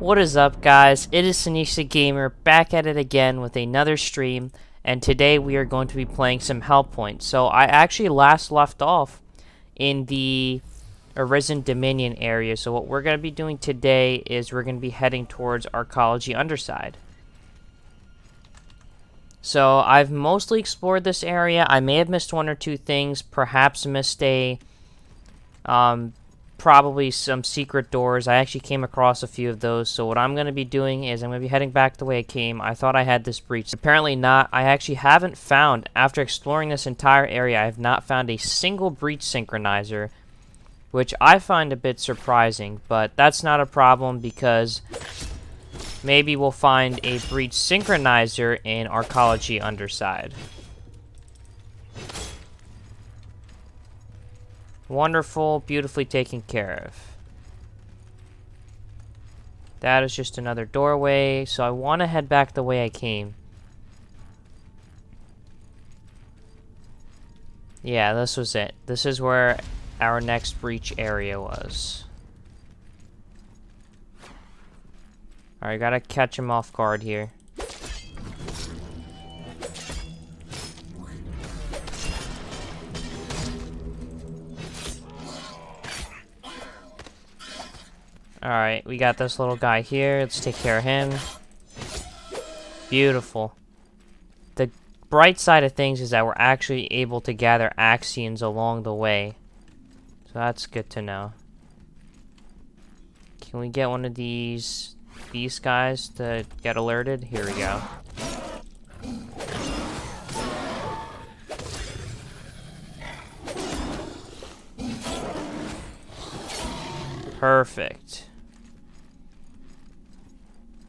What is up, guys? It is Sanisha Gamer back at it again with another stream, and today we are going to be playing some Hellpoint. So I actually last left off in the Arisen Dominion area. So what we're going to be doing today is we're going to be heading towards Arcology Underside. So I've mostly explored this area. I may have missed one or two things, perhaps missed a probably some secret doors. I actually came across a few of those, so what I'm going to be doing is I'm going to be heading back the way I came. I thought I had this breach. Apparently not. I actually haven't found, after exploring this entire area, I have not found a single breach synchronizer, which I find a bit surprising, but that's not a problem because maybe we'll find a breach synchronizer in Arcology Underside. Wonderful, beautifully taken care of. That is just another doorway, so I want to head back the way I came. Yeah, this was it. This is where our next breach area was. Alright, gotta catch him off guard here. Alright, we got this little guy here. Let's take care of him. Beautiful. The bright side of things is that we're actually able to gather Axions along the way. So that's good to know. Can we get one of these guys to get alerted? Here we go. Perfect.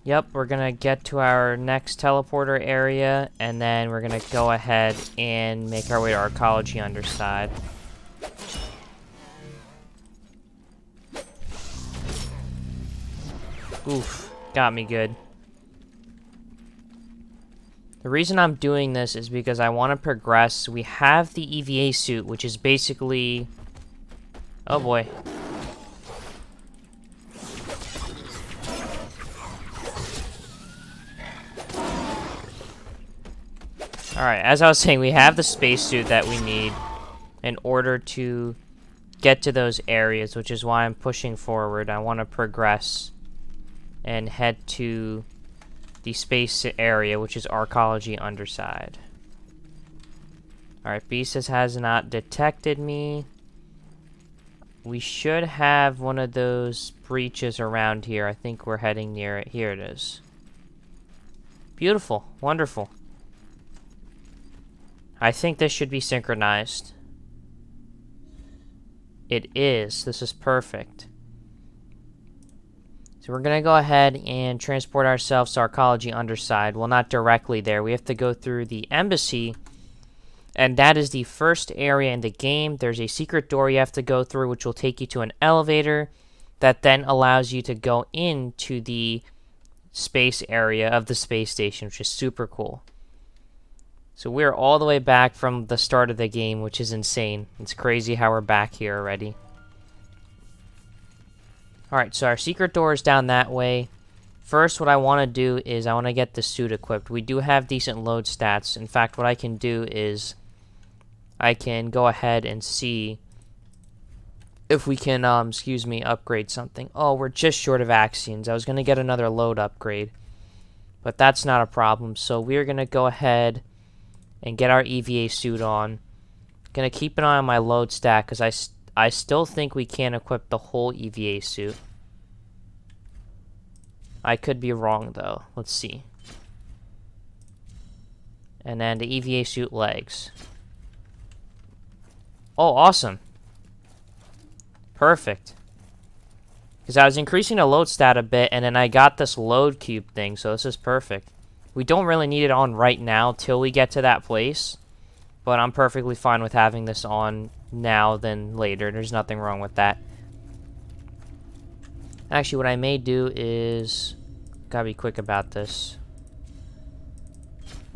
Yep, we're gonna get to our next teleporter area, and then we're gonna go ahead and make our way to Arcology Underside. Oof, got me good. The reason I'm doing this is because I want to progress. We have the EVA suit, which is basically... Oh boy. Alright, as I was saying, we have the spacesuit that we need in order to get to those areas, which is why I'm pushing forward. I want to progress and head to the space area, which is Arcology Underside. Alright, Beast has not detected me. We should have one of those breaches around here. I think we're heading near it. Here it is. Beautiful. Wonderful. I think this should be synchronized. It is. This is perfect. So we're going to go ahead and transport ourselves to Arcology Underside. Well, not directly there. We have to go through the embassy. And that is the first area in the game. There's a secret door you have to go through, which will take you to an elevator that then allows you to go into the space area of the space station, which is super cool. So we're all the way back from the start of the game, which is insane. It's crazy how we're back here already. Alright, so our secret door is down that way. First, what I want to do is I want to get the suit equipped. We do have decent load stats. In fact, what I can do is I can go ahead and see if we can, upgrade something. Oh, we're just short of Axions. I was going to get another load upgrade, but that's not a problem. So we're going to go ahead and get our EVA suit on. Gonna keep an eye on my load stack because I still think we can't equip the whole EVA suit. I could be wrong though. Let's see. And then the EVA suit legs. Oh, awesome. Perfect. Because I was increasing the load stat a bit, and then I got this load cube thing, so this is perfect. We don't really need it on right now till we get to that place, but I'm perfectly fine with having this on now than later. There's nothing wrong with that. Actually, what I may do is... Gotta be quick about this.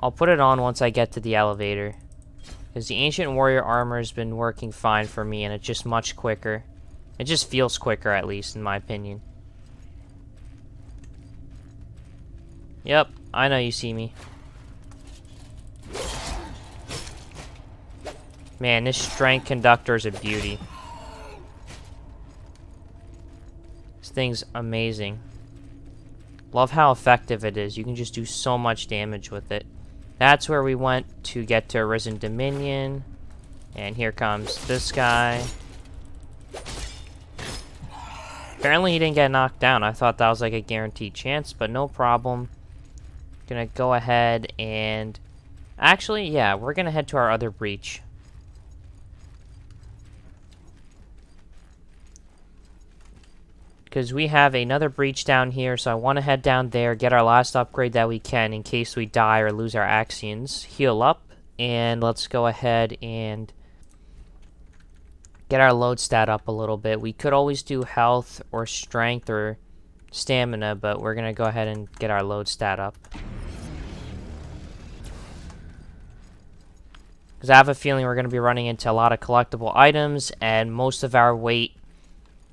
I'll put it on once I get to the elevator, because the Ancient Warrior armor has been working fine for me, and it's just much quicker. It just feels quicker, at least, in my opinion. Yep, I know you see me. Man, this strength conductor is a beauty. This thing's amazing. Love how effective it is. You can just do so much damage with it. That's where we went to get to Arisen Dominion. And here comes this guy. Apparently he didn't get knocked down. I thought that was like a guaranteed chance, but no problem. Gonna go ahead and... Actually, yeah, we're gonna head to our other breach. Because we have another breach down here, so I want to head down there, get our last upgrade that we can in case we die or lose our Axions. Heal up, and let's go ahead and get our load stat up a little bit. We could always do health or strength or stamina, but we're going to go ahead and get our load stat up. Because I have a feeling we're going to be running into a lot of collectible items, and most of our weight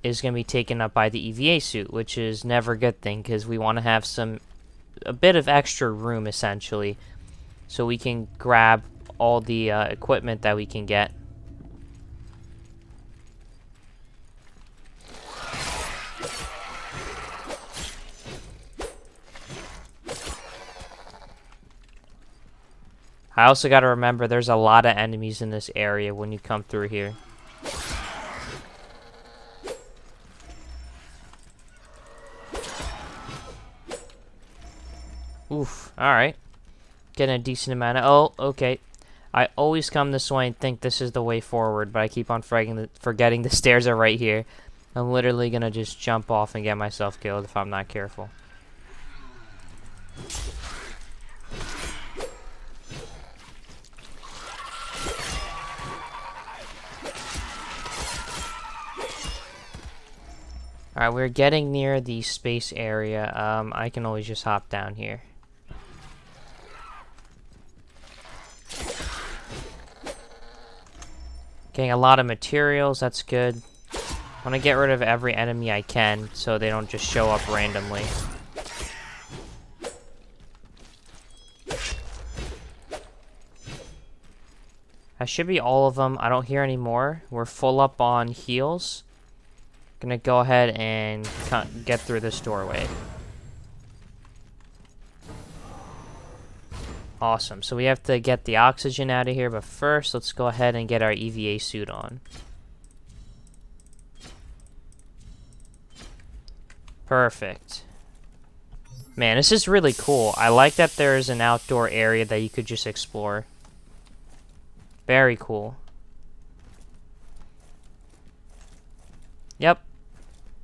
is going to be taken up by the EVA suit, which is never a good thing because we want to have a bit of extra room essentially, so we can grab all the equipment that we can get. I also got to remember there's a lot of enemies in this area when you come through here. Oof, alright. Getting a decent amount of... Oh, okay. I always come this way and think this is the way forward, but I keep on forgetting the stairs are right here. I'm literally gonna just jump off and get myself killed if I'm not careful. Alright, we're getting near the space area. I can always just hop down here. Getting a lot of materials, that's good. I want to get rid of every enemy I can so they don't just show up randomly. That should be all of them. I don't hear any more. We're full up on heals. Gonna go ahead and get through this doorway. Awesome. So we have to get the oxygen out of here, but first let's go ahead and get our EVA suit on. Perfect. Man, this is really cool. I like that there's an outdoor area that you could just explore. Very cool. Yep.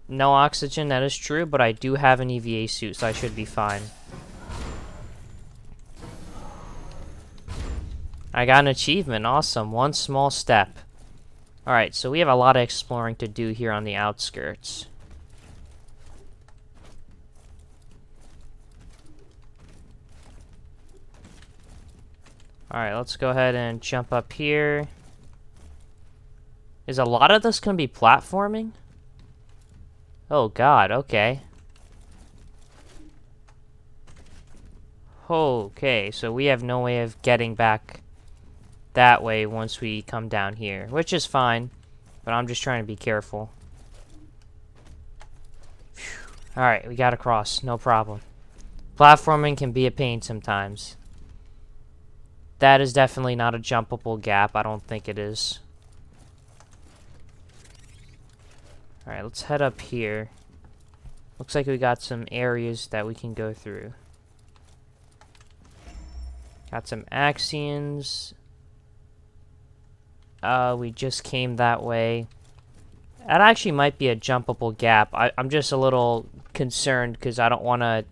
No oxygen, that is true, but I do have an EVA suit, so I should be fine. I got an achievement. Awesome. One small step. Alright, so we have a lot of exploring to do here on the outskirts. Alright, let's go ahead and jump up here. Is a lot of this going to be platforming? Oh god, okay. Okay, so we have no way of getting back that way once we come down here, which is fine, but I'm just trying to be careful. Alright, we got across, no problem. Platforming can be a pain sometimes. That is definitely not a jumpable gap, I don't think it is. Alright, let's head up here. Looks like we got some areas that we can go through. Got some Axions. We just came that way. That actually might be a jumpable gap. I'm just a little concerned because I don't want to...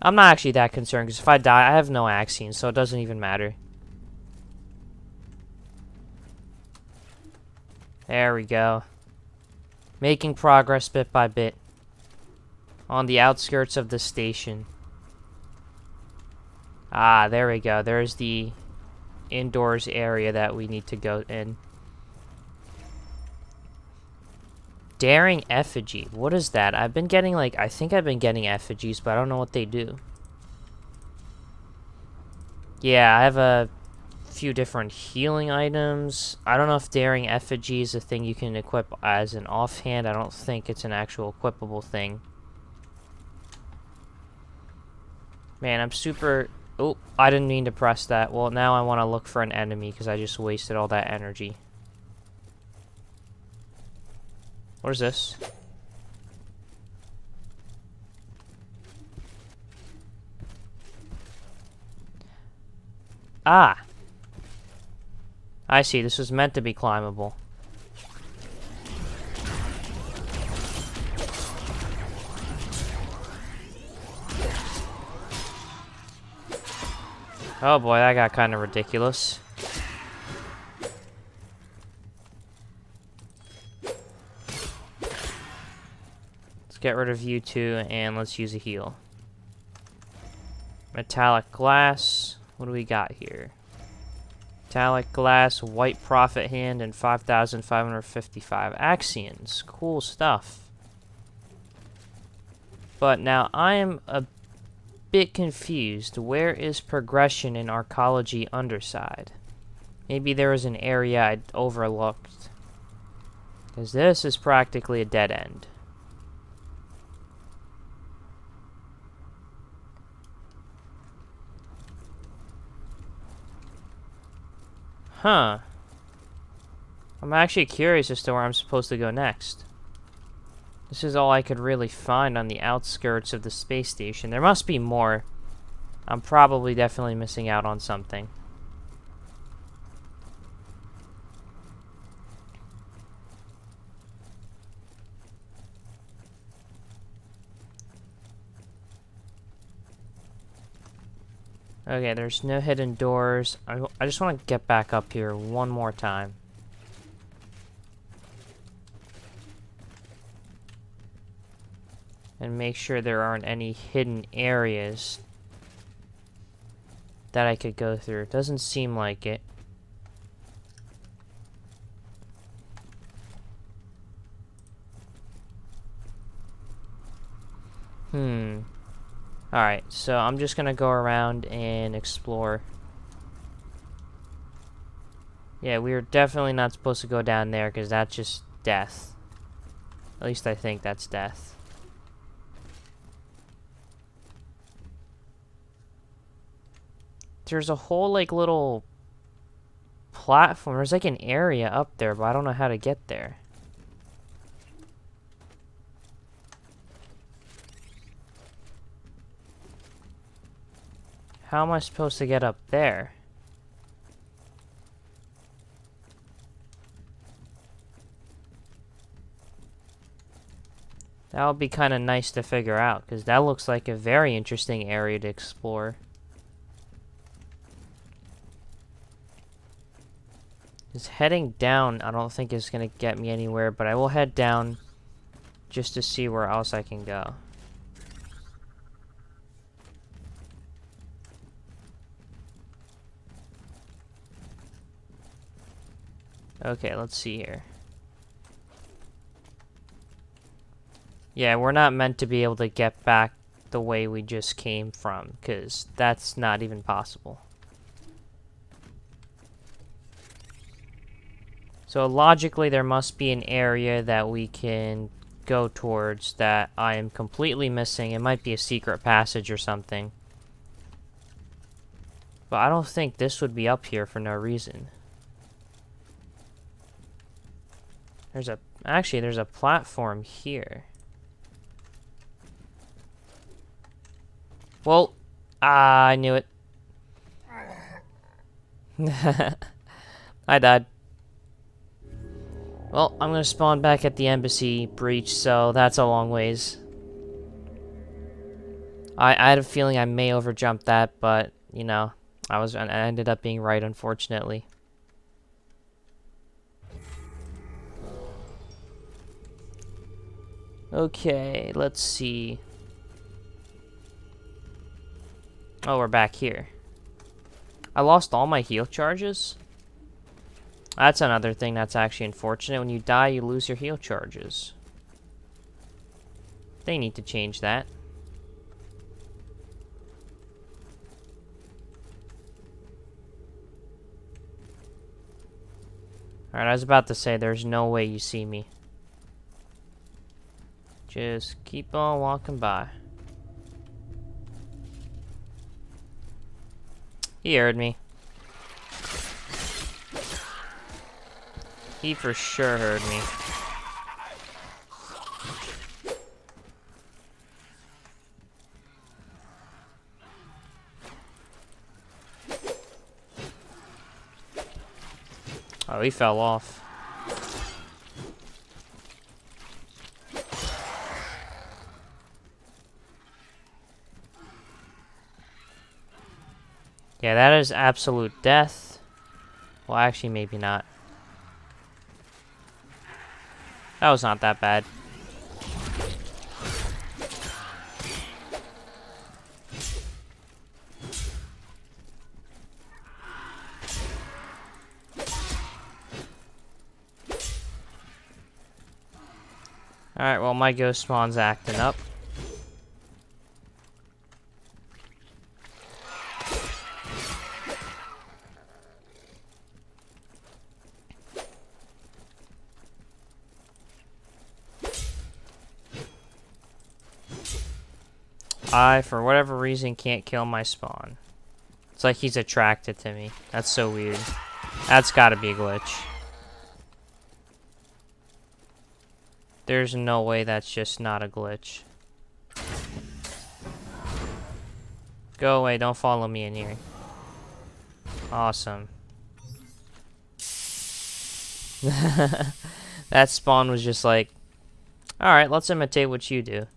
I'm not actually that concerned because if I die, I have no Axions, so it doesn't even matter. There we go. Making progress bit by bit. On the outskirts of the station. Ah, there we go. There's the indoors area that we need to go in. Daring effigy. What is that? I've been getting like, I think I've been getting effigies, but I don't know what they do. Yeah, I have a few different healing items. I don't know if Daring Effigy is a thing you can equip as an offhand. I don't think it's an actual equipable thing. Man, I'm super... Oh, I didn't mean to press that. Well, now I want to look for an enemy because I just wasted all that energy. What is this? Ah! I see, this was meant to be climbable. Oh boy, that got kind of ridiculous. Let's get rid of you two, and let's use a heal. Metallic glass. What do we got here? Metallic glass, white prophet hand, and 5,555 Axions. Cool stuff. But now I am a bit confused. Where is progression in Arcology Underside? Maybe there was an area I'd overlooked. Because this is practically a dead end. Huh. I'm actually curious as to where I'm supposed to go next. This is all I could really find on the outskirts of the space station. There must be more. I'm probably definitely missing out on something. Okay, there's no hidden doors. I just want to get back up here one more time. And make sure there aren't any hidden areas that I could go through. It doesn't seem like it. Alright, so I'm just gonna go around and explore. Yeah, we're definitely not supposed to go down there because that's just death. At least I think that's death. There's a whole, like, little platform. There's, like, an area up there, but I don't know how to get there. How am I supposed to get up there? That would be kind of nice to figure out, because that looks like a very interesting area to explore. Just heading down, I don't think is going to get me anywhere, but I will head down just to see where else I can go. Okay, let's see here. Yeah, we're not meant to be able to get back the way we just came from, because that's not even possible. So logically, there must be an area that we can go towards that I am completely missing. It might be a secret passage or something. But I don't think this would be up here for no reason. Actually, there's a platform here. Well, I knew it. I died. Well, I'm gonna spawn back at the embassy breach, so that's a long ways. I had a feeling I may overjump that, but, you know, I ended up being right, unfortunately. Okay, let's see. Oh, we're back here. I lost all my heal charges? That's another thing that's actually unfortunate. When you die, you lose your heal charges. They need to change that. Alright, I was about to say, there's no way you see me. Just keep on walking by. He heard me. He for sure heard me. Oh, he fell off. Yeah, that is absolute death. Well, actually, maybe not. That was not that bad. Alright, well, my ghost spawn's acting up. I, for whatever reason, can't kill my spawn. It's like he's attracted to me. That's so weird. That's gotta be a glitch. There's no way that's just not a glitch. Go away, don't follow me in here. Awesome. That spawn was just like, alright, let's imitate what you do.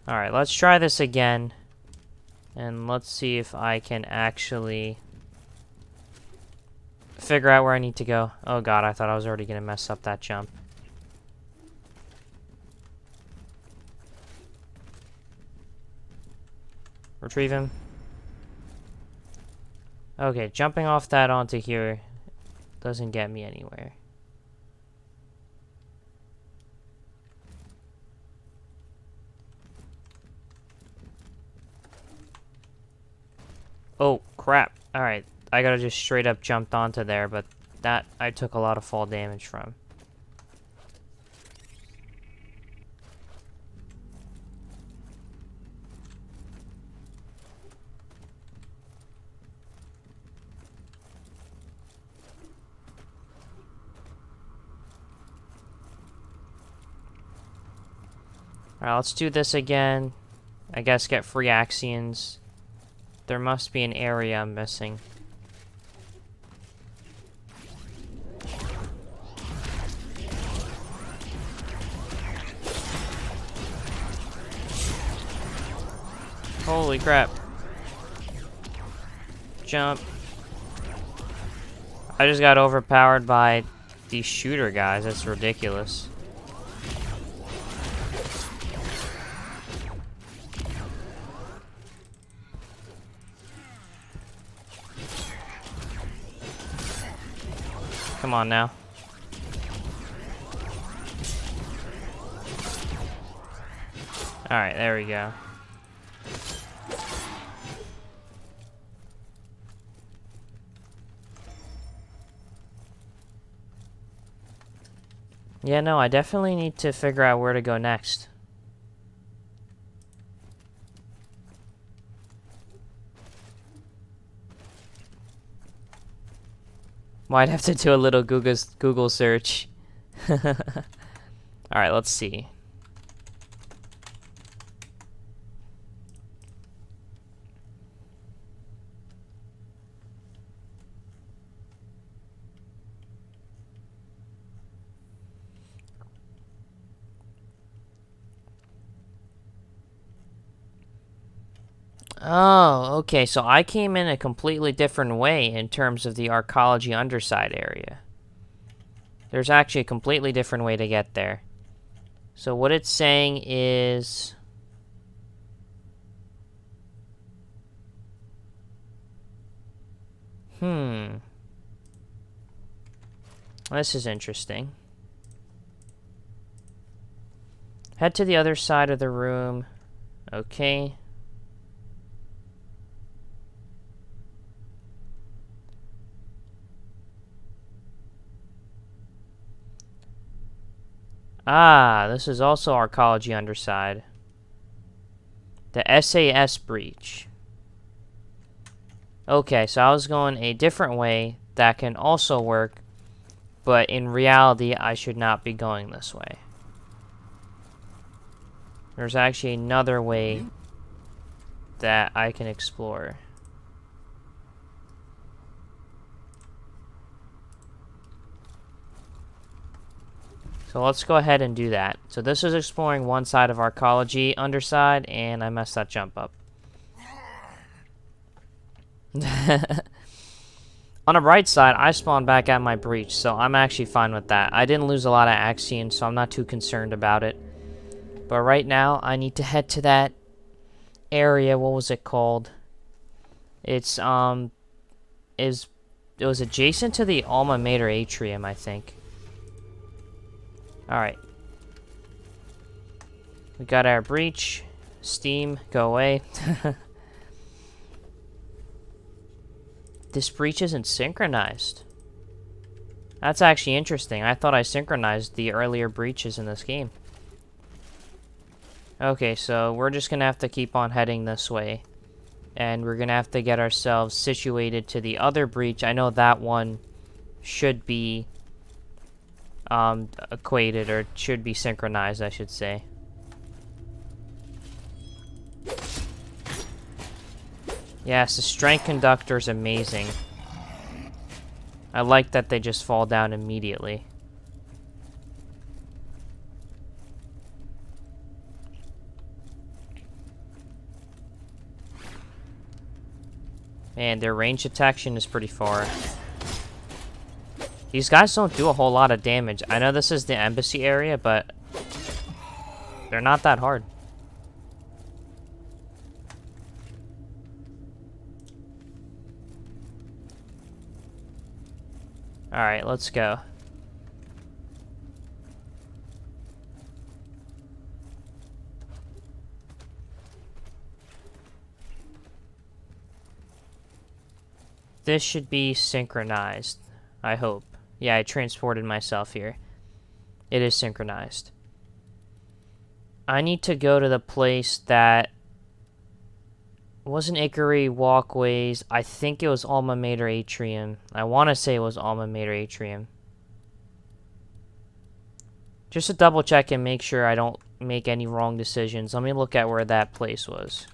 Alright, let's try this again. And let's see if I can actually figure out where I need to go. Oh god, I thought I was already gonna mess up that jump. Retrieve him. Okay, jumping off that onto here doesn't get me anywhere. Oh, crap. Alright, I gotta just straight up jumped onto there, but that I took a lot of fall damage from. Alright, let's do this again. I guess get free Axions. There must be an area I'm missing. Holy crap. Jump. I just got overpowered by these shooter guys. That's ridiculous. Come on now. Alright, there we go. Yeah, no, I definitely need to figure out where to go next. Might have to do a little Google search. Alright, let's see. Oh, okay, so I came in a completely different way in terms of the Arcology Underside area. There's actually a completely different way to get there. So what it's saying is... This is interesting. Head to the other side of the room. Okay. Ah, this is also Arcology Underside. The SAS breach. Okay, so I was going a different way. That can also work, but in reality, I should not be going this way. There's actually another way that I can explore. So let's go ahead and do that. So this is exploring one side of Arcology Underside, and I messed that jump up. On the right side, I spawned back at my breach, so I'm actually fine with that. I didn't lose a lot of Axion, so I'm not too concerned about it. But right now, I need to head to that area. What was it called? It was adjacent to the Alma Mater Atrium, I think. Alright. We got our breach. Steam, go away. This breach isn't synchronized. That's actually interesting. I thought I synchronized the earlier breaches in this game. Okay, so we're just gonna have to keep on heading this way. And we're gonna have to get ourselves situated to the other breach. I know that one should be equated, or should be synchronized, I should say. Yes, the strength conductor is amazing. I like that they just fall down immediately. Man, their range detection is pretty far. These guys don't do a whole lot of damage. I know this is the embassy area, but they're not that hard. Alright, let's go. This should be synchronized, I hope. Yeah, I transported myself here. It is synchronized. I need to go to the place that wasn't Ikari Walkways. I think it was Alma Mater Atrium. I want to say it was Alma Mater Atrium. Just to double check and make sure I don't make any wrong decisions. Let me look at where that place was.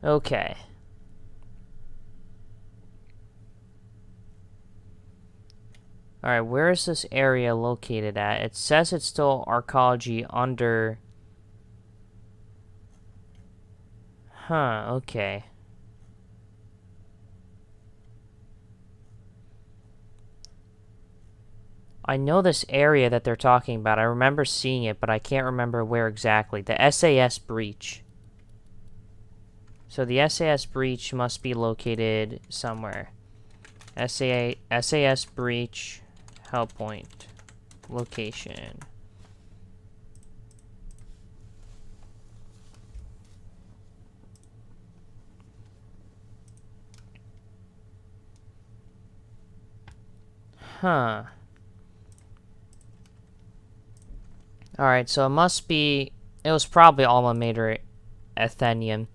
Okay. Alright, where is this area located at? It says it's still Arcology under... Huh, okay. I know this area that they're talking about. I remember seeing it, but I can't remember where exactly. The SAS breach. So the SAS breach must be located somewhere. SAS breach, Hellpoint, location. Huh. Alright, so it must be... It was probably Alma Mater Athenium.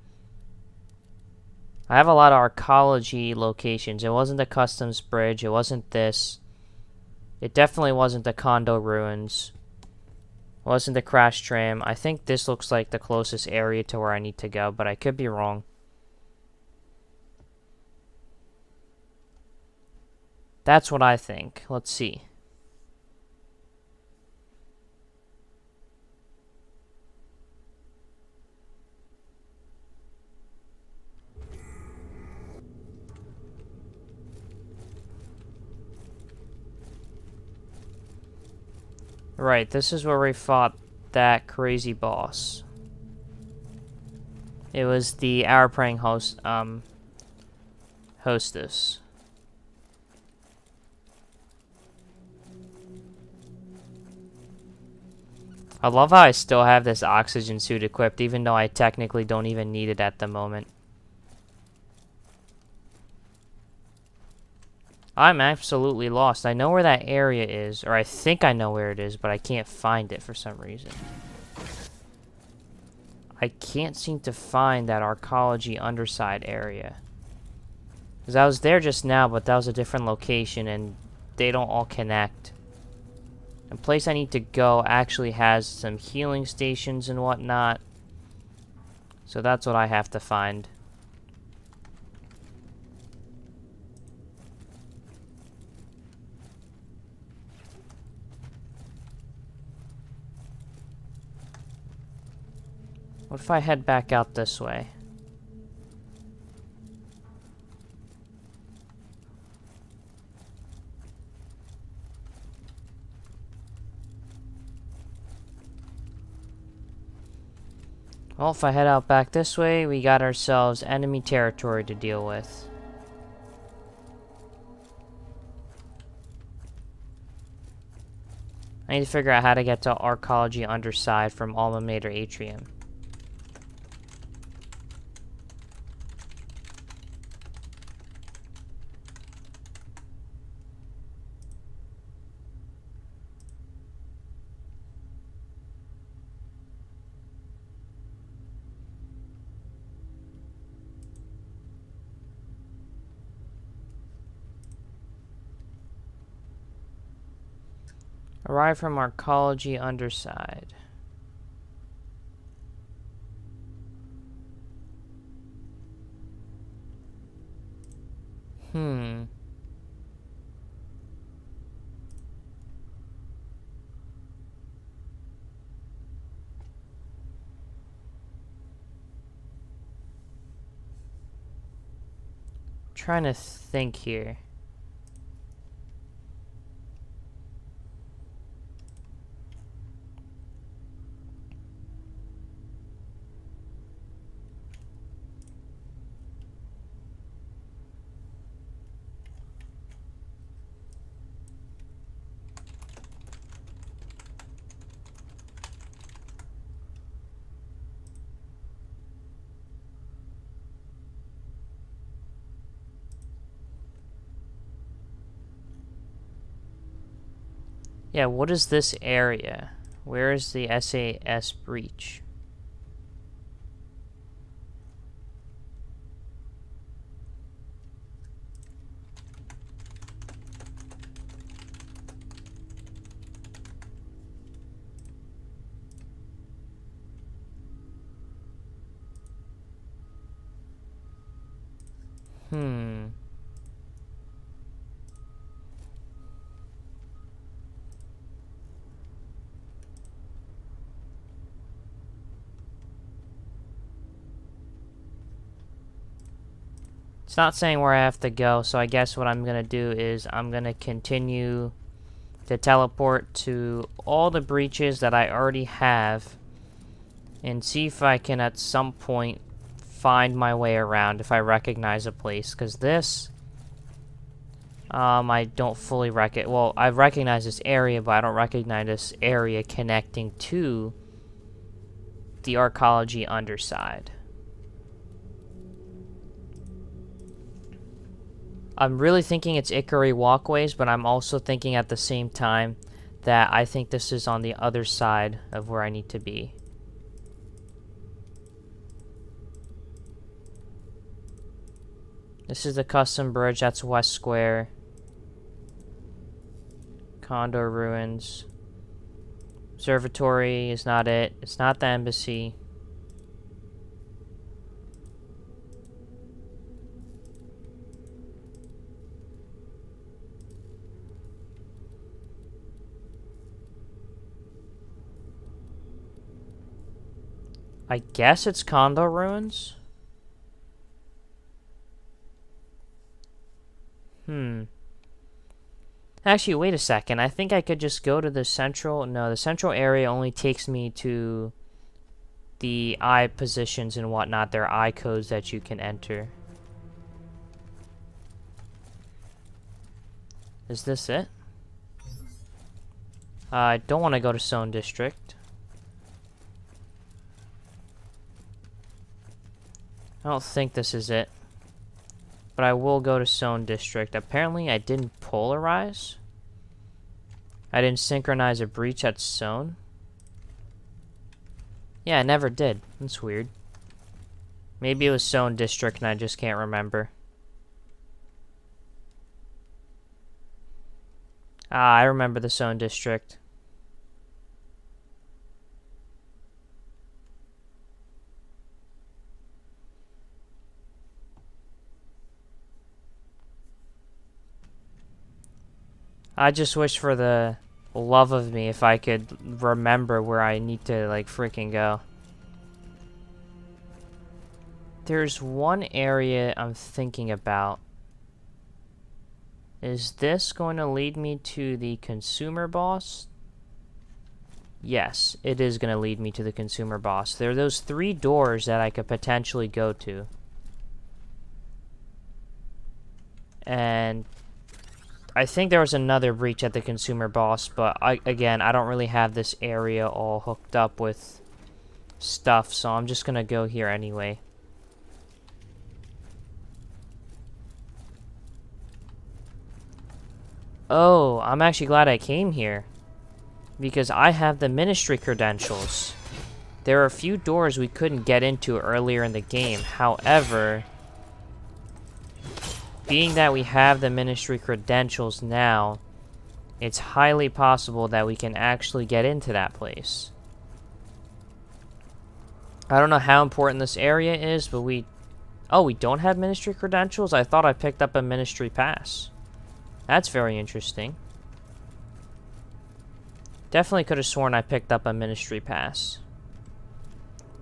I have a lot of Arcology locations. It wasn't the Customs Bridge. It wasn't this. It definitely wasn't the Condo Ruins. It wasn't the Crash Tram. I think this looks like the closest area to where I need to go, but I could be wrong. That's what I think. Let's see. Right, this is where we fought that crazy boss. It was the Hour Praying hostess. I love how I still have this oxygen suit equipped, even though I technically don't even need it at the moment. I'm absolutely lost. I know where that area is, or I think I know where it is, but I can't find it for some reason. I can't seem to find that Arcology Underside area. Because I was there just now, but that was a different location, and they don't all connect. The place I need to go actually has some healing stations and whatnot. So that's what I have to find. What if I head back out this way? Well, if I head out back this way, we got ourselves enemy territory to deal with. I need to figure out how to get to Arcology Underside from Alma Mater Atrium. Arrive from Arcology Underside. Trying to think here. Yeah, what is this area? Where is the SAS breach? It's not saying where I have to go, so I guess what I'm gonna do is I'm gonna continue to teleport to all the breaches that I already have and see if I can at some point find my way around if I recognize a place, because this I don't fully well, I recognize this area, but I don't recognize this area connecting to the Arcology Underside. I'm really thinking it's Ikari walkways, but I'm also thinking at the same time that I think this is on the other side of where I need to be. This is the custom bridge, that's West Square. Condor Ruins. Observatory is not it. It's not the embassy. I guess it's Condor Ruins? Actually, wait a second. I think I could just go to the central... No, the central area only takes me to the eye positions and whatnot. There are eye codes that you can enter. Is this it? I don't want to go to Zone District. I don't think this is it. But I will go to Zone District. Apparently I didn't polarize. I didn't synchronize a breach at Zone. Yeah, I never did. That's weird. Maybe it was Zone District and I just can't remember. Ah, I remember the Zone District. I just wish for the love of me if I could remember where I need to, like, freaking go. There's one area I'm thinking about. Is this going to lead me to the consumer boss? Yes, it is going to lead me to the consumer boss. There are those 3 doors that I could potentially go to. And I think there was another breach at the consumer boss, but again, I don't really have this area all hooked up with stuff, so I'm just going to go here anyway. Oh, I'm actually glad I came here. Because I have the ministry credentials. There are a few doors we couldn't get into earlier in the game. However, being that we have the ministry credentials now, it's highly possible that we can actually get into that place. I don't know how important this area is, but we... Oh, we don't have ministry credentials? I thought I picked up a ministry pass. That's very interesting. Definitely could have sworn I picked up a ministry pass.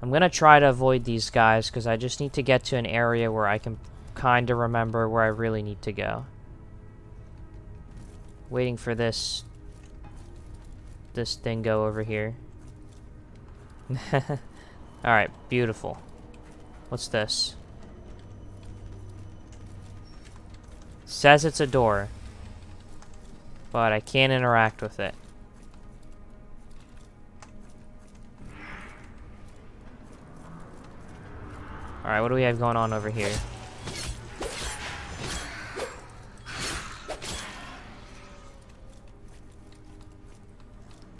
I'm going to try to avoid these guys because I just need to get to an area where I can kind of remember where I really need to go. Waiting for this dingo over here. Alright, beautiful. What's this? Says it's a door, but I can't interact with it. Alright, what do we have going on over here?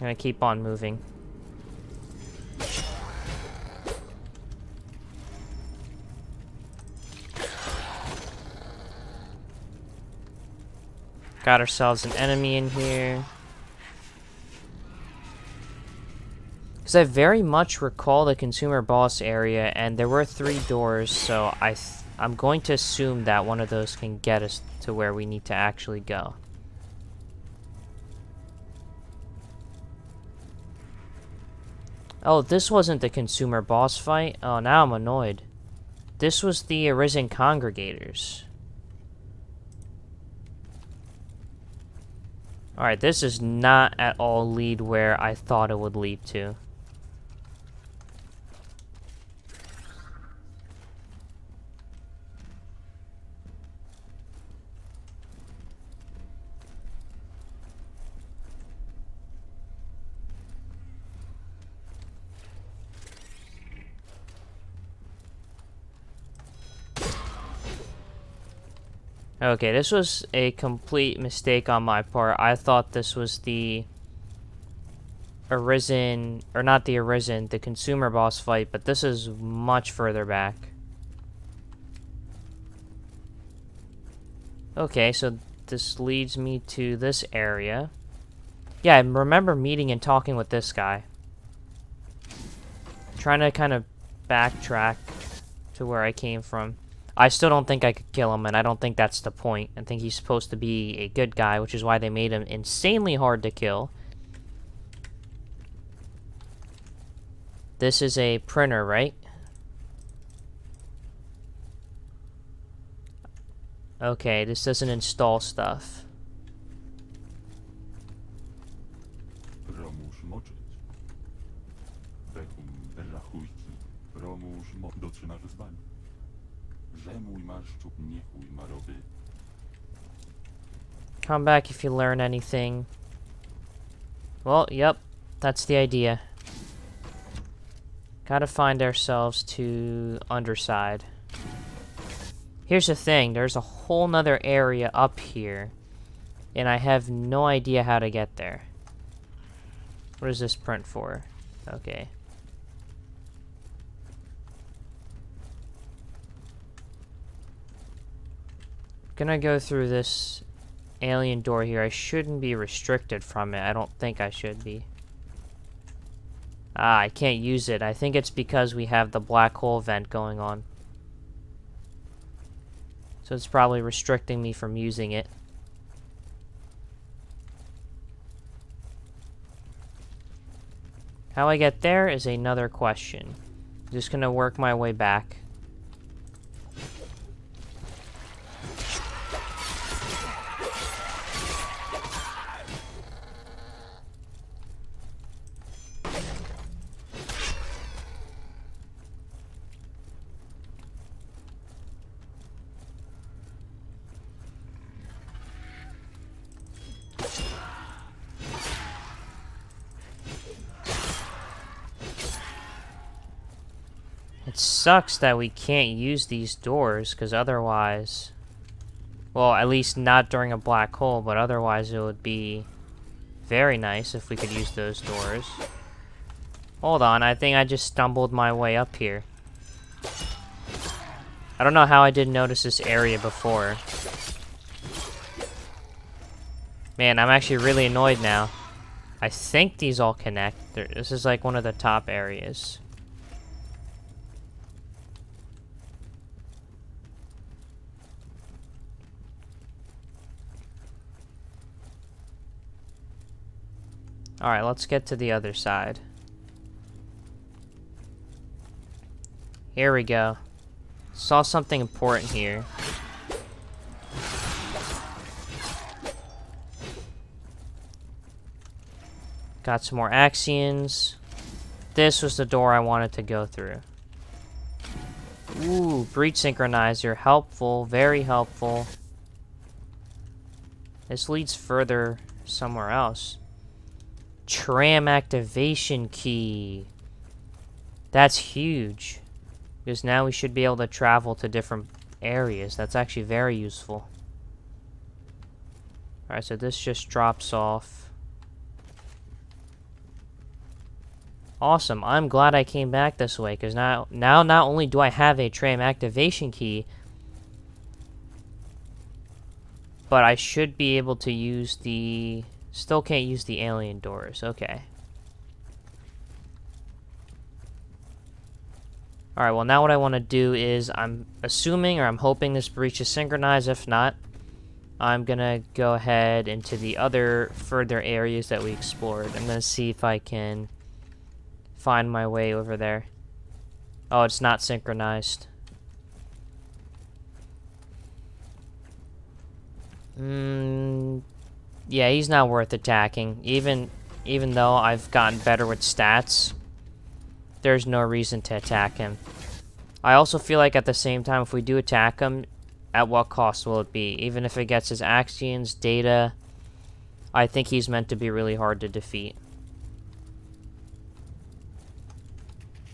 I'm gonna keep on moving. Got ourselves an enemy in here. Because I very much recall the consumer boss area, and there were 3 doors, so I'm going to assume that one of those can get us to where we need to actually go. Oh, this wasn't the consumer boss fight? Oh, now I'm annoyed. This was the Arisen Congregators. Alright, this is not at all lead where I thought it would lead to. Okay, this was a complete mistake on my part. I thought this was the Arisen, or not the Arisen, the consumer boss fight, but this is much further back. Okay, so this leads me to this area. Yeah, I remember meeting and talking with this guy. Trying to kind of backtrack to where I came from. I still don't think I could kill him, and I don't think that's the point. I think he's supposed to be a good guy, which is why they made him insanely hard to kill. This is a printer, right? Okay, this doesn't install stuff. Rekum rachujki, romuż dotrzymasz zbań. Rzemuj maszczu, niechuj marowy. Come back if you learn anything. Well, yep, that's the idea. Gotta find ourselves to Underside. Here's the thing, there's a whole nother area up here, and I have no idea how to get there. What is this print for? Okay. Gonna go through this alien door here. I shouldn't be restricted from it. I don't think I should be. Ah, I can't use it. I think it's because we have the black hole vent going on. So it's probably restricting me from using it. How I get there is another question. Just gonna work my way back. It sucks that we can't use these doors, because otherwise... Well, at least not during a black hole, but otherwise it would be very nice if we could use those doors. Hold on, I think I just stumbled my way up here. I don't know how I didn't notice this area before. Man, I'm actually really annoyed now. I think these all connect. This is like one of the top areas. Alright, let's get to the other side. Here we go. Saw something important here. Got some more Axions. This was the door I wanted to go through. Ooh, breach synchronizer. Helpful, very helpful. This leads further somewhere else. Tram activation key. That's huge. Because now we should be able to travel to different areas. That's actually very useful. Alright, so this just drops off. Awesome. I'm glad I came back this way, because now not only do I have a tram activation key, but I should be able to use the... Still can't use the alien doors. Okay. Alright, well now what I want to do is, I'm assuming or I'm hoping this breach is synchronized. If not, I'm gonna go ahead into the other further areas that we explored. I'm gonna see if I can find my way over there. Oh, it's not synchronized. Yeah, he's not worth attacking. Even though I've gotten better with stats, there's no reason to attack him. I also feel like at the same time, if we do attack him, at what cost will it be? Even if it gets his Axions, data, I think he's meant to be really hard to defeat.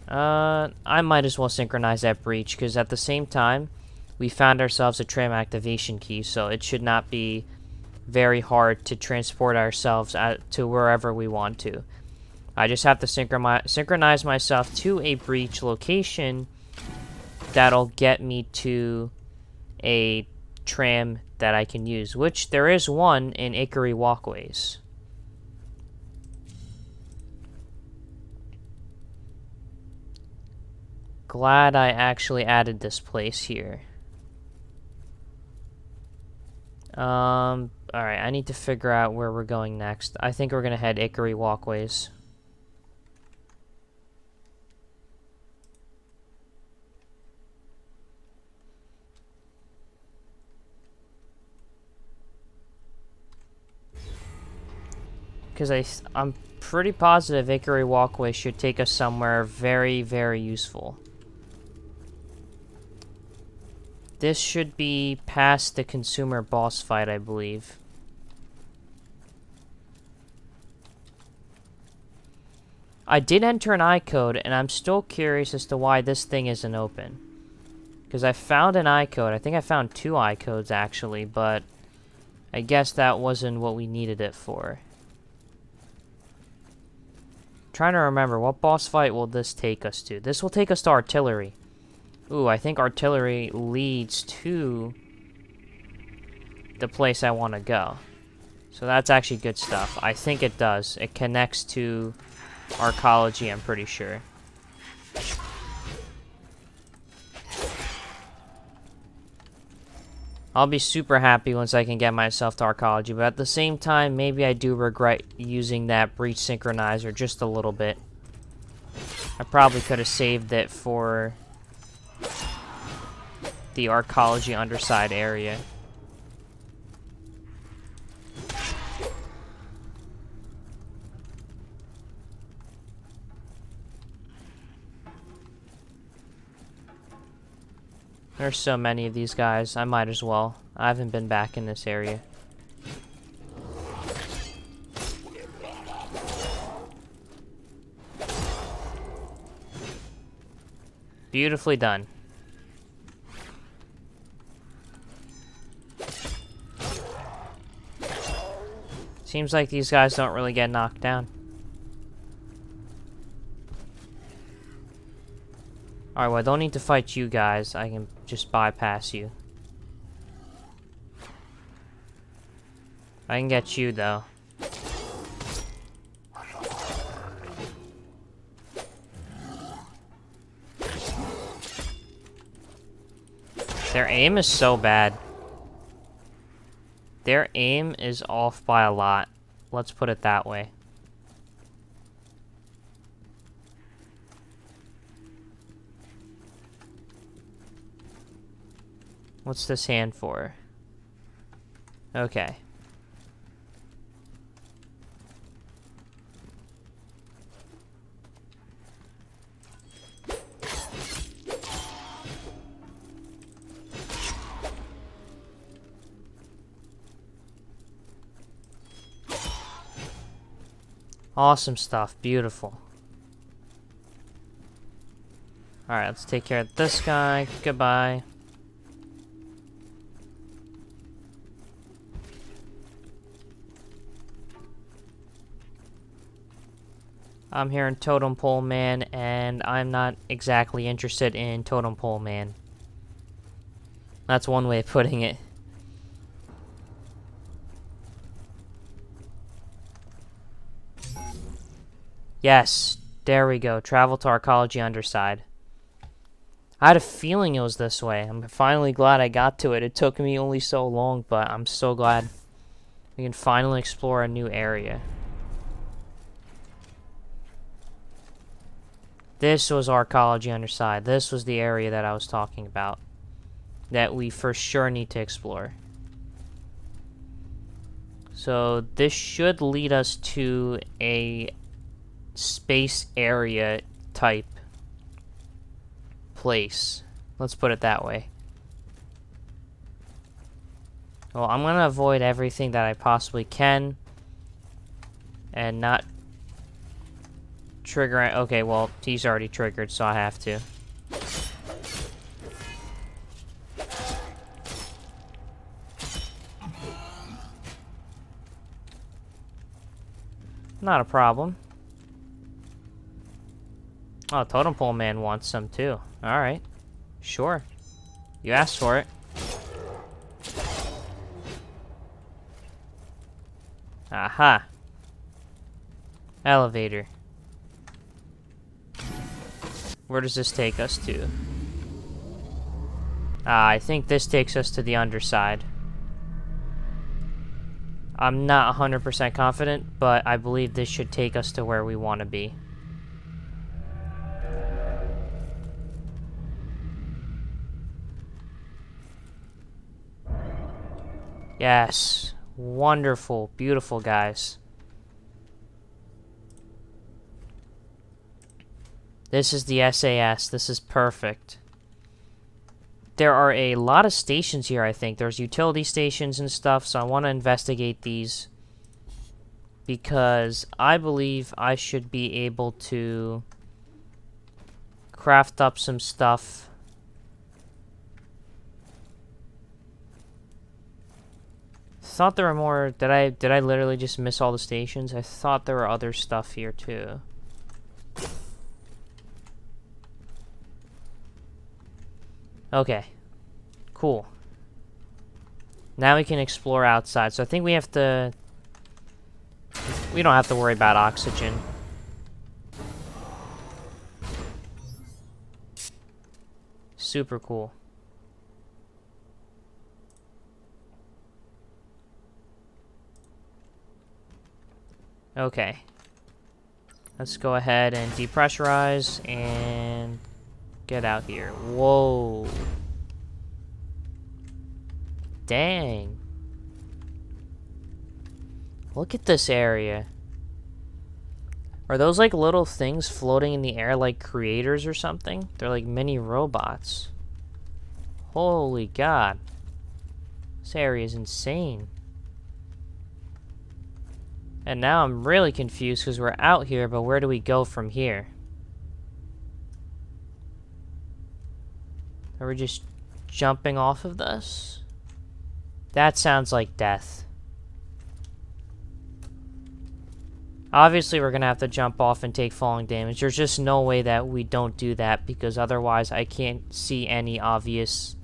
I might as well synchronize that breach, because at the same time, we found ourselves a tram activation key, so it should not be very hard to transport ourselves to wherever we want to. I just have to synchronize myself to a breach location that'll get me to a tram that I can use, which there is one in Ikari Walkways. Glad I actually added this place here. Alright, I need to figure out where we're going next. I think we're gonna head Ikari Walkways. Because I'm pretty positive Akery Walkway should take us somewhere very, very useful. This should be past the consumer boss fight, I believe. I did enter an I-code, and I'm still curious as to why this thing isn't open. Because I found an I-code. I think I found 2 I-codes, actually, but I guess that wasn't what we needed it for. Trying to remember, what boss fight will this take us to? This will take us to artillery. Ooh, I think artillery leads to the place I want to go. So that's actually good stuff. I think it does. It connects to Arcology, I'm pretty sure. I'll be super happy once I can get myself to Arcology, but at the same time, maybe I do regret using that breach synchronizer just a little bit. I probably could have saved it for the Arcology Underside area. There's so many of these guys, I might as well. I haven't been back in this area. Beautifully done. Seems like these guys don't really get knocked down. Alright, well, I don't need to fight you guys. I can just bypass you. I can get you, though. Their aim is so bad. Their aim is off by a lot. Let's put it that way. What's this hand for? Okay. Awesome stuff. Beautiful. Alright, let's take care of this guy. Goodbye. I'm here in Totem Pole Man, and I'm not exactly interested in Totem Pole Man. That's one way of putting it. Yes, there we go. Travel to Arcology Underside. I had a feeling it was this way. I'm finally glad I got to it. It took me only so long, but I'm so glad we can finally explore a new area. This was Arcology Underside. This was the area that I was talking about, that we for sure need to explore. So this should lead us to a space area type place. Let's put it that way. Well, I'm going to avoid everything that I possibly can and not trigger. Okay, well, he's already triggered, so I have to. Not a problem. Oh, Totem Pole Man wants some too. Alright. Sure. You asked for it. Aha. Elevator. Where does this take us to? I think this takes us to the Underside. I'm not 100% confident, but I believe this should take us to where we want to be. Yes. Wonderful. Beautiful, guys. This is the SAS. This is perfect. There are a lot of stations here, I think. There's utility stations and stuff, so I want to investigate these. Because I believe I should be able to craft up some stuff. Thought there were more. Did I literally just miss all the stations? I thought there were other stuff here too. Okay. Cool. Now we can explore outside. So I think we have to... We don't have to worry about oxygen. Super cool. Okay. Let's go ahead and depressurize and get out here. Whoa. Dang. Look at this area. Are those like little things floating in the air like creators or something? They're like mini robots. Holy God. This area is insane. And now I'm really confused because we're out here, but where do we go from here? Are we just jumping off of this? That sounds like death. Obviously, we're going to have to jump off and take falling damage. There's just no way that we don't do that because otherwise I can't see any obvious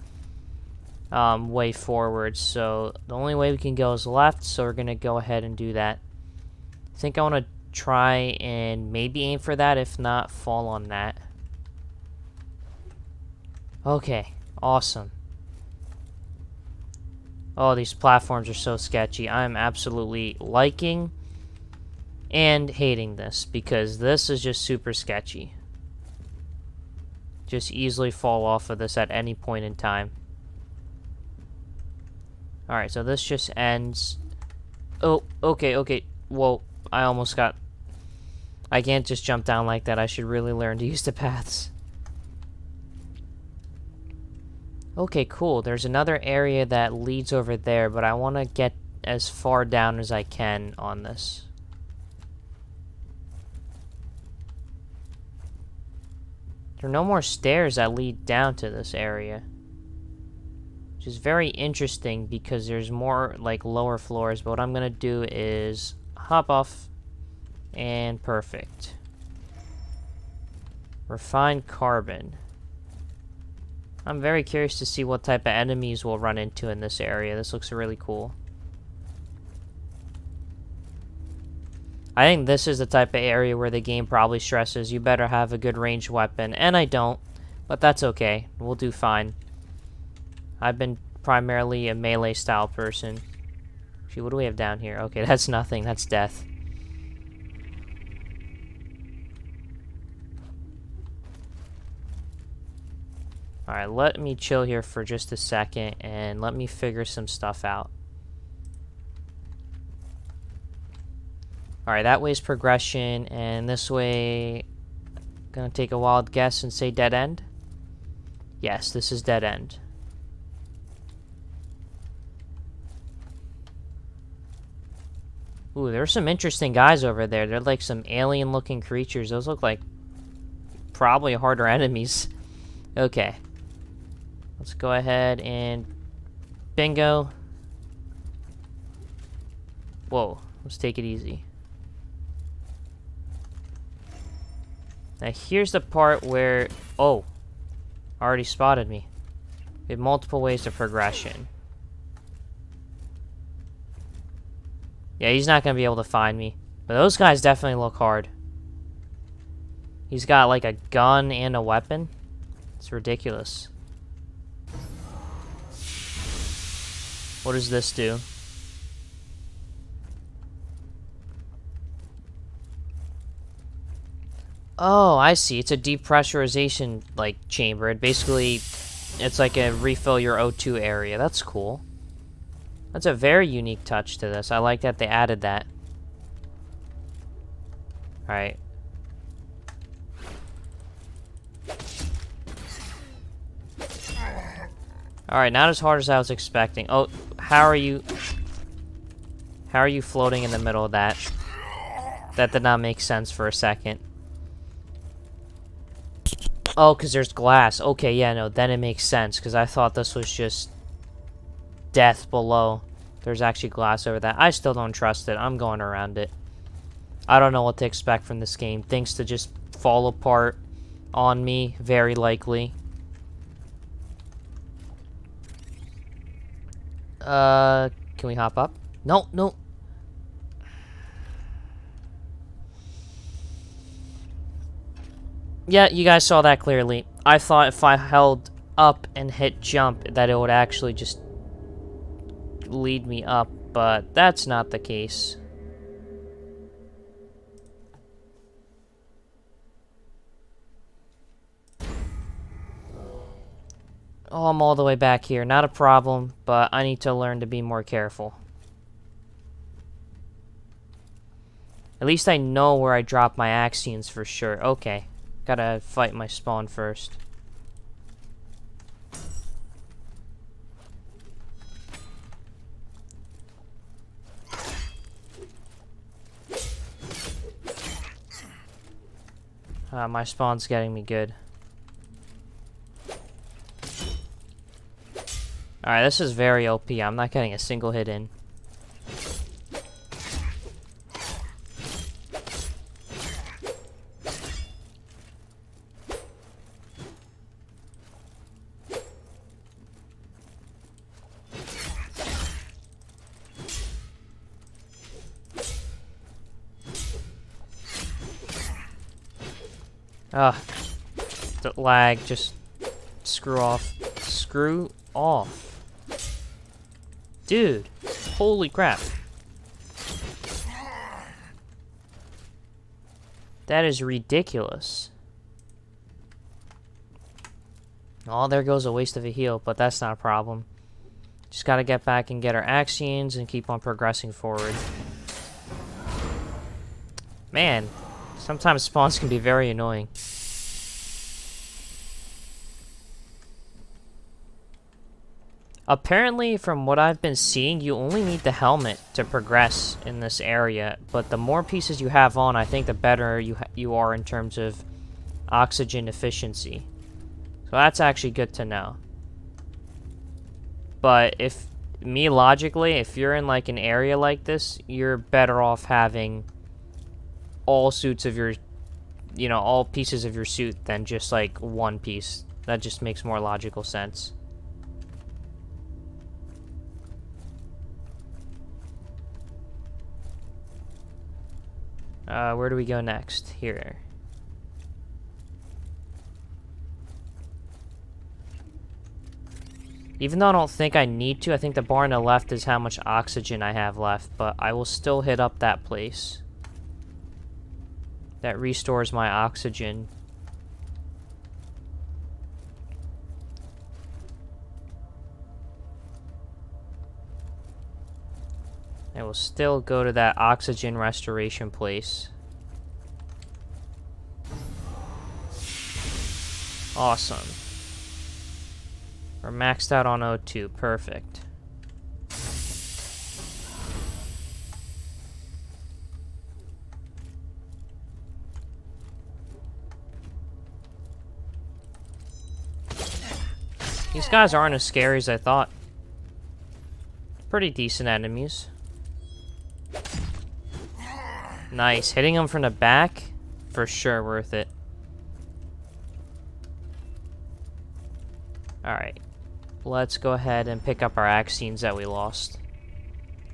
way forward. So the only way we can go is left, so we're going to go ahead and do that. I think I want to try and maybe aim for that. If not, fall on that. Okay, awesome. Oh, these platforms are so sketchy. I'm absolutely liking and hating this because this is just super sketchy. Just easily fall off of this at any point in time. Alright, so this just ends. Oh, okay. Whoa, I almost got... I can't just jump down like that. I should really learn to use the paths. Okay, cool. There's another area that leads over there, but I want to get as far down as I can on this. There are no more stairs that lead down to this area. Which is very interesting because there's more, like, lower floors. But what I'm going to do is hop off. And perfect. Refined carbon. I'm very curious to see what type of enemies we'll run into in this area. This looks really cool. I think this is the type of area where the game probably stresses you better have a good ranged weapon. And I don't, but that's okay. We'll do fine. I've been primarily a melee style person. Actually, what do we have down here? Okay, that's nothing. That's death. Alright, let me chill here for just a second and let me figure some stuff out. Alright, that way's progression, and this way... Gonna take a wild guess and say dead end? Yes, this is dead end. Ooh, there's some interesting guys over there. They're like some alien-looking creatures. Those look like probably harder enemies. Okay. Let's go ahead and... Bingo. Whoa, let's take it easy. Now here's the part where... Oh, already spotted me. We have multiple ways of progression. Yeah, he's not going to be able to find me. But those guys definitely look hard. He's got like a gun and a weapon. It's ridiculous. What does this do? Oh, I see. It's a depressurization, like, chamber. It basically, it's like a refill your O2 area. That's cool. That's a very unique touch to this. I like that they added that. Alright. Alright, not as hard as I was expecting. Oh, how are you... How are you floating in the middle of that? That did not make sense for a second. Oh, because there's glass. Okay, yeah, no, then it makes sense. Because I thought this was just death below. There's actually glass over that. I still don't trust it. I'm going around it. I don't know what to expect from this game. Things to just fall apart on me, very likely. Can we hop up? No, no. Yeah, you guys saw that clearly. I thought if I held up and hit jump that it would actually just lead me up, but that's not the case. Oh, I'm all the way back here. Not a problem, but I need to learn to be more careful. At least I know where I drop my Axions for sure. Okay. Gotta fight my spawn first. My spawn's getting me good. Alright, this is very OP. I'm not getting a single hit in. Ugh. The lag, just screw off. Screw off. Dude, holy crap. That is ridiculous. Oh, there goes a waste of a heal, but that's not a problem. Just gotta get back and get our Axions and keep on progressing forward. Man, sometimes spawns can be very annoying. Apparently, from what I've been seeing, you only need the helmet to progress in this area, but the more pieces you have on, I think the better you are in terms of oxygen efficiency. So that's actually good to know. But if logically, if you're in like an area like this, you're better off having all suits of your, all pieces of your suit than just like one piece. That just makes more logical sense. Where do we go next? Here. Even though I don't think I need to, I think the bar on the left is how much oxygen I have left, but I will still hit up that place. That restores my oxygen. I will still go to that oxygen restoration place. Awesome. We're maxed out on O2. Perfect. These guys aren't as scary as I thought. Pretty decent enemies. Nice. Hitting them from the back, for sure worth it. Alright. Let's go ahead and pick up our Axions that we lost.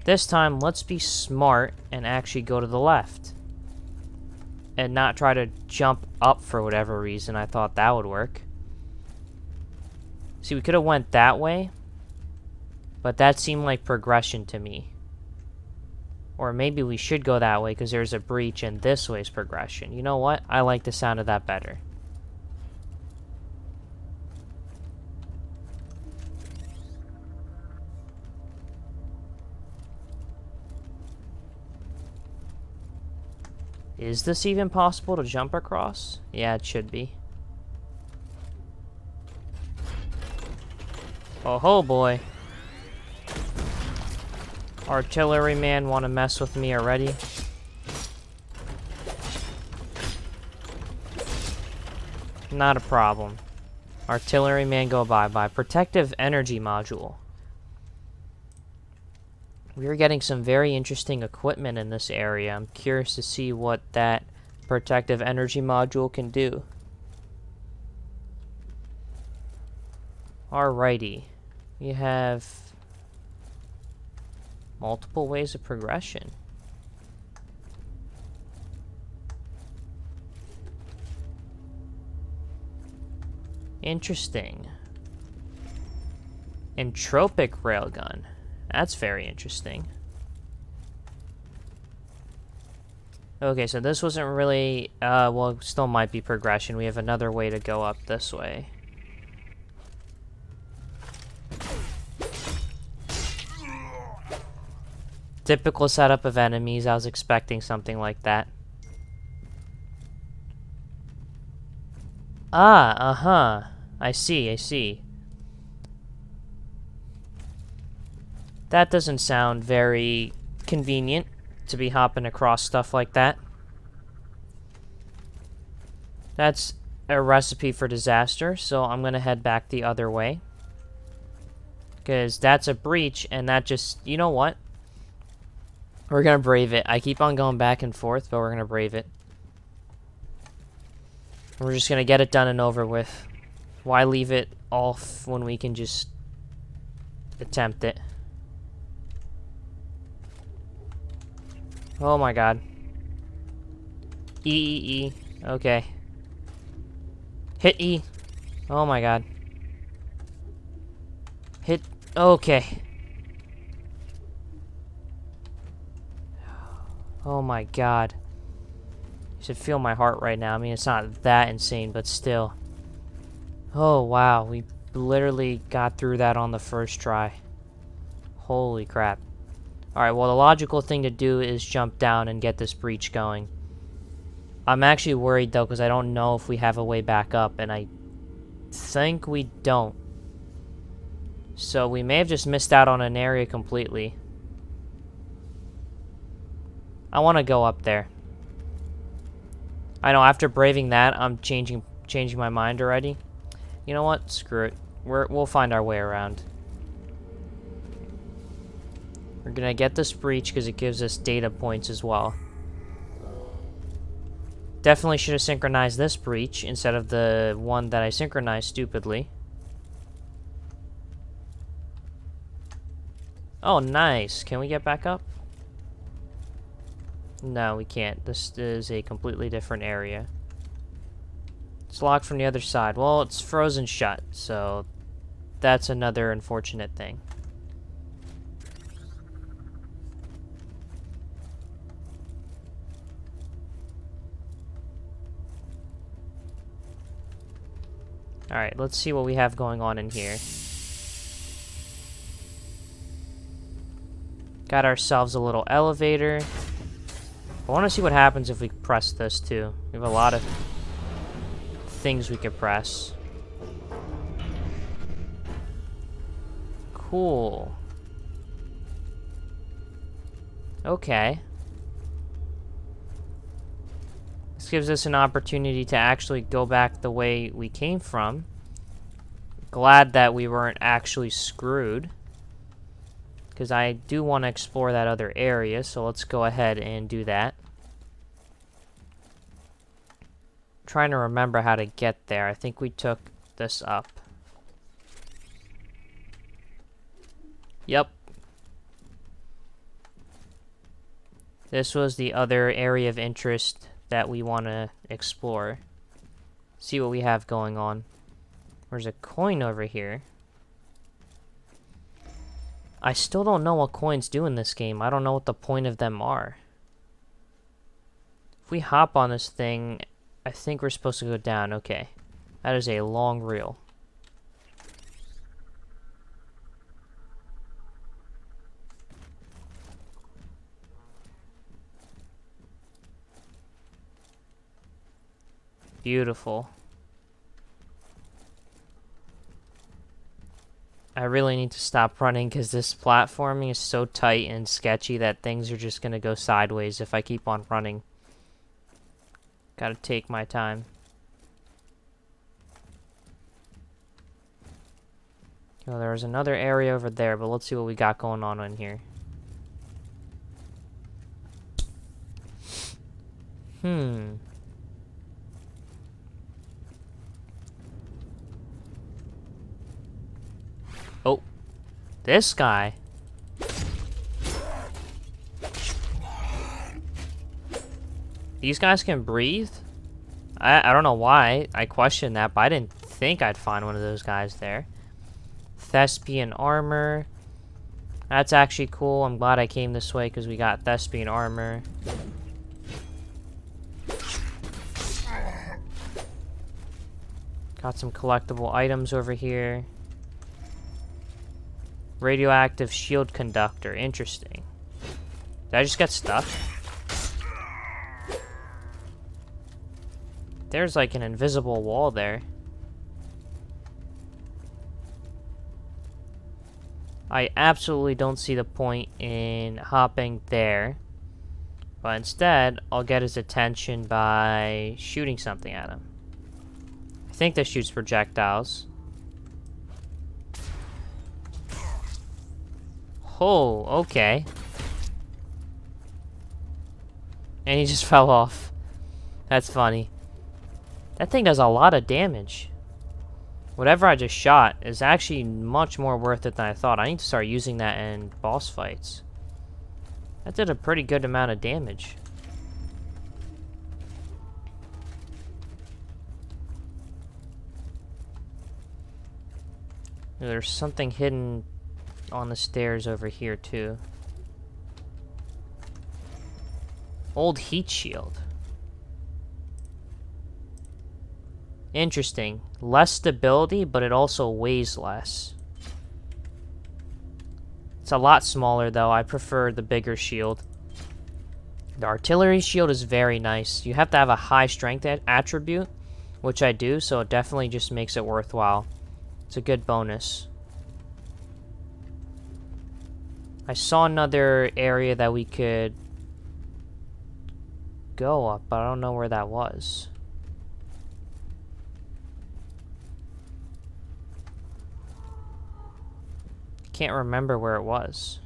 This time, let's be smart and actually go to the left. And not try to jump up for whatever reason. I thought that would work. See, we could have went that way. But that seemed like progression to me. Or maybe we should go that way because there's a breach and this way's progression. You know what? I like the sound of that better. Is this even possible to jump across? Yeah, it should be. Oh boy. Artilleryman want to mess with me already? Not a problem. Artilleryman, go bye-bye. Protective energy module. We are getting some very interesting equipment in this area. I'm curious to see what that protective energy module can do. Alrighty. We have multiple ways of progression. Interesting. Entropic railgun. That's very interesting. Okay, so this wasn't really, well, still might be progression. We have another way to go up this way. Typical setup of enemies. I was expecting something like that. Ah, uh-huh. I see, I see. That doesn't sound very convenient to be hopping across stuff like that. That's a recipe for disaster, so I'm gonna head back the other way. Because that's a breach, and that just... You know what? We're gonna brave it. I keep on going back and forth, but we're gonna brave it. We're just gonna get it done and over with. Why leave it off when we can just attempt it? Oh my god. E. Okay. Hit E. Oh my god. Hit... Okay. Oh my god. You should feel my heart right now. I mean, it's not that insane, but still. Oh, wow. We literally got through that on the first try. Holy crap. Alright, well, the logical thing to do is jump down and get this breach going. I'm actually worried, though, because I don't know if we have a way back up, and I think we don't. So we may have just missed out on an area completely. I want to go up there. I know, after braving that, I'm changing my mind already. You know what? Screw it. We'll find our way around. We're gonna get this breach because it gives us data points as well. Definitely should have synchronized this breach instead of the one that I synchronized stupidly. Oh, nice. Can we get back up? No, we can't. This is a completely different area. It's locked from the other side. Well, it's frozen shut, so that's another unfortunate thing. Alright, let's see what we have going on in here. Got ourselves a little elevator. I want to see what happens if we press this, too. We have a lot of things we could press. Cool. Okay. This gives us an opportunity to actually go back the way we came from. Glad that we weren't actually screwed. Because I do want to explore that other area, so let's go ahead and do that. Trying to remember how to get there. I think we took this up. Yep. This was the other area of interest that we want to explore. See what we have going on. There's a coin over here. I still don't know what coins do in this game. I don't know what the point of them are. If we hop on this thing, I think we're supposed to go down. Okay. That is a long reel. Beautiful. I really need to stop running because this platforming is so tight and sketchy that things are just going to go sideways if I keep on running. Gotta take my time. Well, there was another area over there, but let's see what we got going on in here. Oh, this guy. These guys can breathe? I don't know why I questioned that, but I didn't think I'd find one of those guys there. Thespian armor. That's actually cool. I'm glad I came this way because we got Thespian armor. Got some collectible items over here. Radioactive shield conductor. Interesting. Did I just get stuck? There's like an invisible wall there. I absolutely don't see the point in hopping there. But instead, I'll get his attention by shooting something at him. I think this shoots projectiles. Oh, okay. And he just fell off. That's funny. That thing does a lot of damage. Whatever I just shot is actually much more worth it than I thought. I need to start using that in boss fights. That did a pretty good amount of damage. There's something hidden on the stairs over here too. Old heat shield. Interesting. Less stability, but it also weighs less. It's a lot smaller though. I prefer the bigger shield. The artillery shield is very nice. You have to have a high strength attribute, which I do, so it definitely just makes it worthwhile. It's a good bonus. I saw another area that we could go up, but I don't know where that was. Can't remember where it was.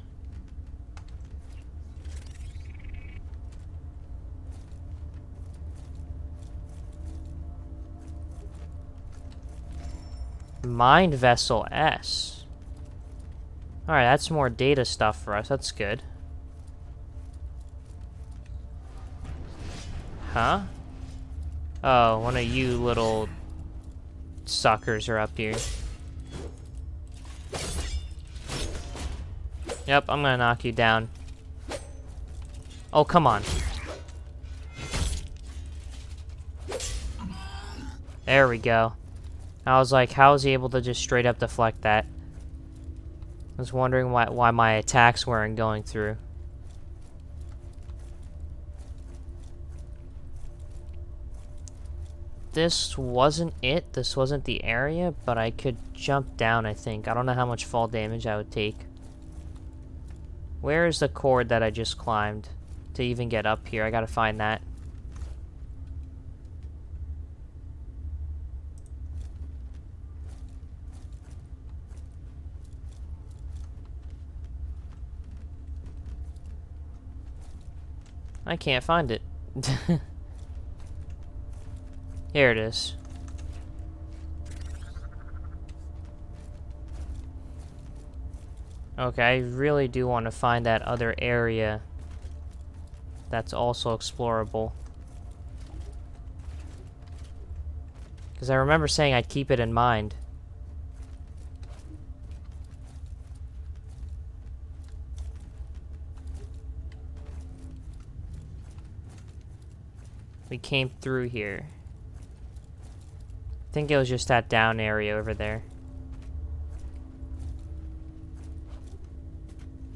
Mind Vessel S. Alright, that's more data stuff for us. That's good. Huh? Oh, one of you little suckers are up here. Yep, I'm gonna knock you down. Oh, come on. There we go. I was like, how is he able to just straight up deflect that? I was wondering why my attacks weren't going through. This wasn't it. This wasn't the area, but I could jump down, I think. I don't know how much fall damage I would take. Where is the cord that I just climbed to even get up here? I gotta find that. I can't find it. Here it is. Okay, I really do want to find that other area that's also explorable. Because I remember saying I'd keep it in mind. We came through here. I think it was just that down area over there.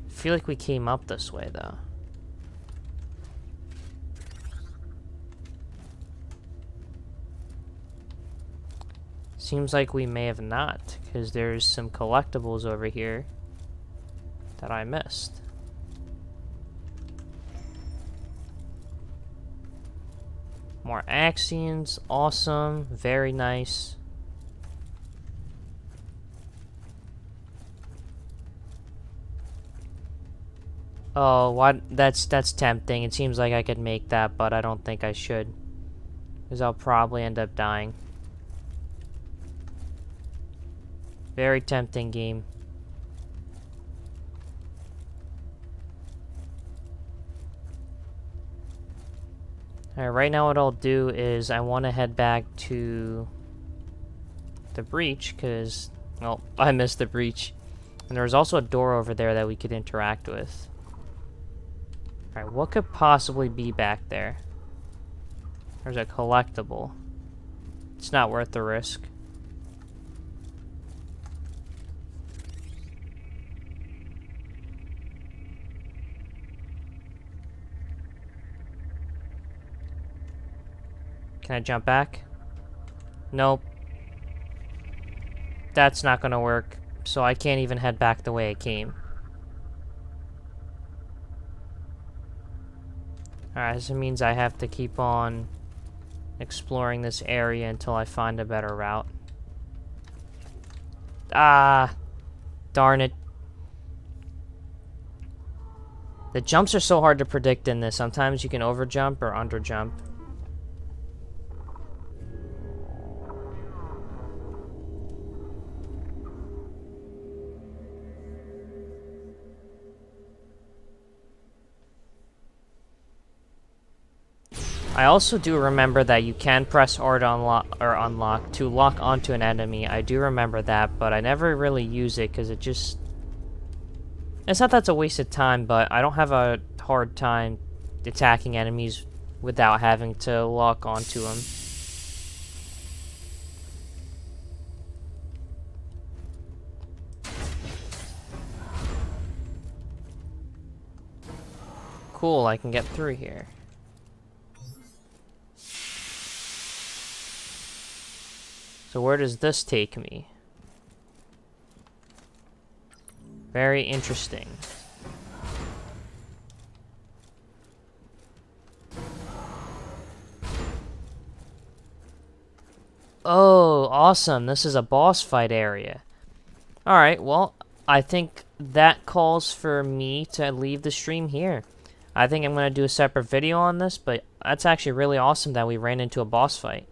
I feel like we came up this way, though. Seems like we may have not, because there's some collectibles over here that I missed. More Axions, awesome, very nice. Oh, what? That's tempting. It seems like I could make that, but I don't think I should, because I'll probably end up dying. Very tempting game. Alright, right now what I'll do is I want to head back to the breach, because, well, I missed the breach. And there's also a door over there that we could interact with. Alright, what could possibly be back there? There's a collectible. It's not worth the risk. Can I jump back? Nope. That's not gonna work, so I can't even head back the way I came. Alright, this means I have to keep on exploring this area until I find a better route. Ah! Darn it. The jumps are so hard to predict in this. Sometimes you can overjump or underjump. I also do remember that you can press R to unlock to lock onto an enemy. I do remember that, but I never really use it because it just... It's not that it's a waste of time, but I don't have a hard time attacking enemies without having to lock onto them. Cool, I can get through here. So where does this take me? Very interesting. Oh, awesome. This is a boss fight area. Alright, well, I think that calls for me to leave the stream here. I think I'm going to do a separate video on this, but that's actually really awesome that we ran into a boss fight.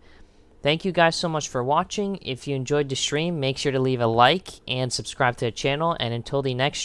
Thank you guys so much for watching. If you enjoyed the stream, make sure to leave a like and subscribe to the channel. And until the next